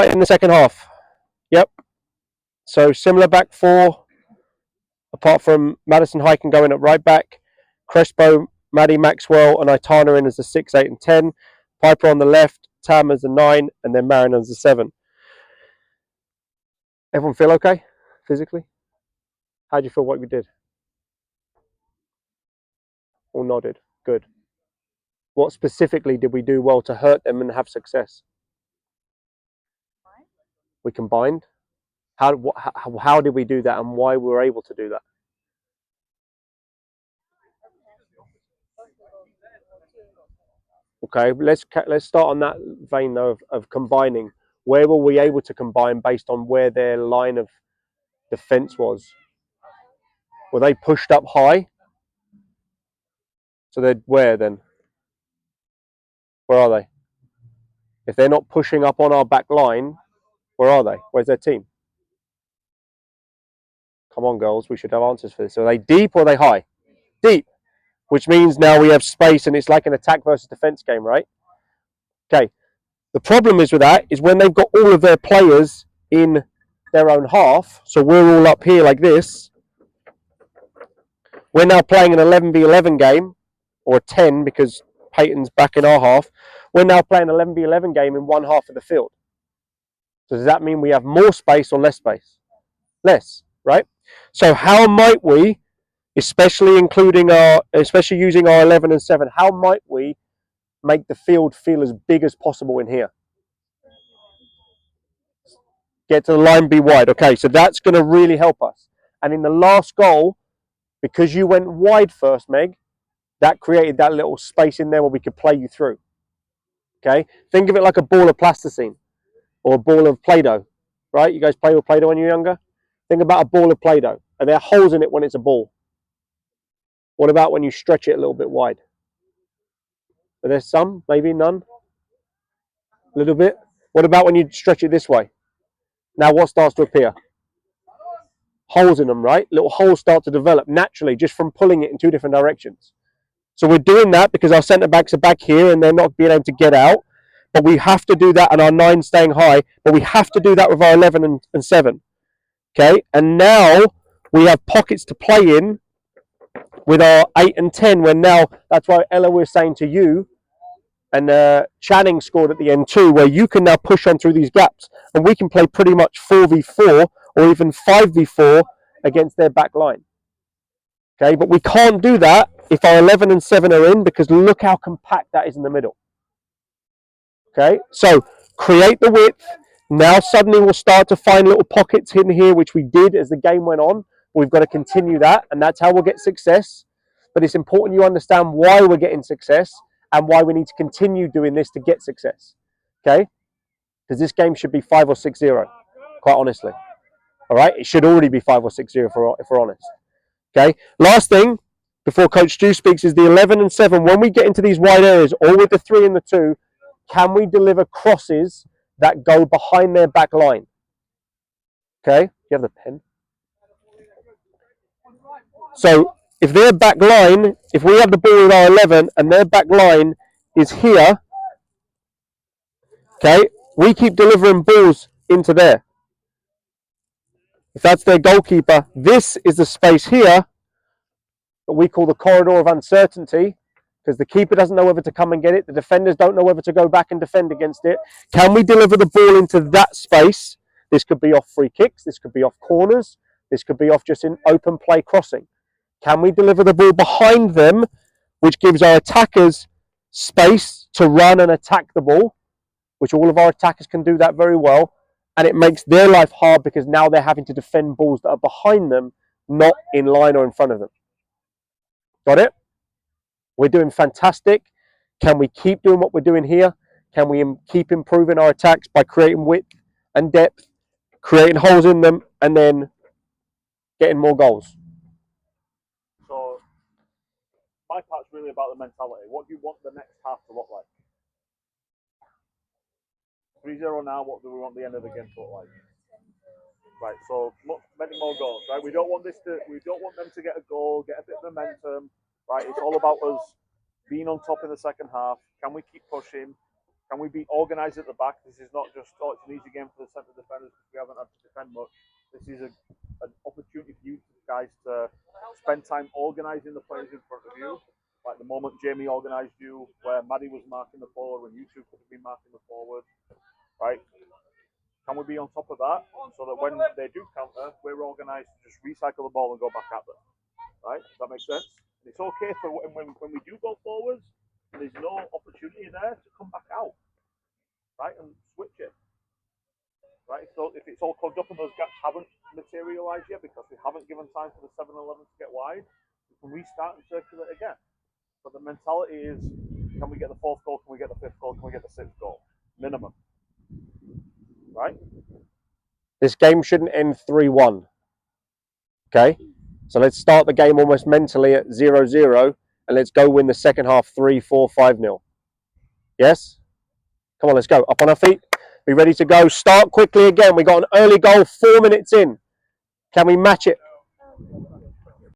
start in the second half. Yep. So similar back four, apart from Madison Heiken going at right back, Crespo, Maddie Maxwell, and Aitana in as the 6, 8, and 10. Piper on the left, Tam as the 9, and then Marin as the 7. Everyone feel okay physically? How do you feel what we did? All nodded. Good. What specifically did we do well to hurt them and have success? We combined. How did we do that, and why we were able to do that? Okay, let's start on that vein though of combining. Where were we able to combine based on where their line of defense was? Were they pushed up high? So they're where then? Where are they? If they're not pushing up on our back line, where are they? Where's their team? Come on, girls, we should have answers for this. Are they deep or are they high? Deep, which means now we have space and it's like an attack versus defense game, right? Okay. The problem is with that is when they've got all of their players in their own half, so we're all up here like this, we're now playing an 11v11 game, or a 10 because Peyton's back in our half. We're now playing an 11v11 game in one half of the field. So does that mean we have more space or less space? Less, right? So how might we, especially using our 11 and 7, how might we make the field feel as big as possible in here? Get to the line, be wide. Okay, so that's going to really help us. And in the last goal, because you went wide first, Meg, that created that little space in there where we could play you through. Okay, think of it like a ball of plasticine or a ball of Play-Doh, right? You guys play with Play-Doh when you're younger? Think about a ball of Play-Doh. Are there holes in it when it's a ball? What about when you stretch it a little bit wide? Are there some? Maybe none? A little bit? What about when you stretch it this way? Now what starts to appear? Holes in them, right? Little holes start to develop naturally just from pulling it in two different directions. So we're doing that because our centre-backs are back here and they're not being able to get out. But we have to do that, and our 9 staying high. But we have to do that with our 11 and 7. Okay? And now we have pockets to play in with our 8 and 10, where now, that's why Ella was saying to you, and Channing scored at the end too, where you can now push on through these gaps. And we can play pretty much 4v4 or even 5v4 against their back line. Okay? But we can't do that if our 11 and 7 are in, because look how compact that is in the middle. Okay, so create the width. Now suddenly we'll start to find little pockets in here, which we did as the game went on. We've got to continue that, and that's how we'll get success. But it's important you understand why we're getting success and why we need to continue doing this to get success. Okay, because this game should be 5 or 6-0, quite honestly. All right, it should already be 5 or 6-0 if we're honest. Okay, last thing before Coach Stu speaks is the 11 and 7. When we get into these wide areas, or with the 3 and the 2, can we deliver crosses that go behind their back line? Okay, you have the pen. So if their back line, if we have the ball with our 11 and their back line is here, okay, we keep delivering balls into there. If that's their goalkeeper, this is the space here that we call the corridor of uncertainty, because the keeper doesn't know whether to come and get it. The defenders don't know whether to go back and defend against it. Can we deliver the ball into that space? This could be off free kicks. This could be off corners. This could be off just in open play crossing. Can we deliver the ball behind them, which gives our attackers space to run and attack the ball, which all of our attackers can do that very well. And it makes their life hard because now they're having to defend balls that are behind them, not in line or in front of them. Got it? We're doing fantastic. Can we keep doing what we're doing here? Can we keep improving our attacks by creating width and depth, creating holes in them, and then getting more goals? So, my part's really about the mentality. What do you want the next half to look like? 3-0 now, what do we want the end of the game to look like? Right, so many more goals, right? We don't want them to get a goal, get a bit of momentum, right? It's all about us being on top in the second half. Can we keep pushing? Can we be organised at the back? This is not just, oh, it's an easy game for the centre defenders because we haven't had to defend much. This is an opportunity for you guys to spend time organising the players in front of you. Like the moment Jamie organised you, where Maddie was marking the forward, when you two could have been marking the forward, right? Can we be on top of that so that when they do counter, we're organised to just recycle the ball and go back at them, right? Does that make sense? And it's okay for when we do go forwards, there's no opportunity there to come back out, right, and switch it, right? So if it's all clogged up and those gaps haven't materialised yet because we haven't given time for the 7-11 to get wide, we can restart and circulate again. But the mentality is, can we get the 4th goal? Can we get the 5th goal? Can we get the 6th goal? Minimum, right? This game shouldn't end 3-1. Okay? So let's start the game almost mentally at 0-0 and let's go win the second half 3-4, 5-0. Yes? Come on, let's go. Up on our feet. Be ready to go. Start quickly again. We got an early goal 4 minutes in. Can we match it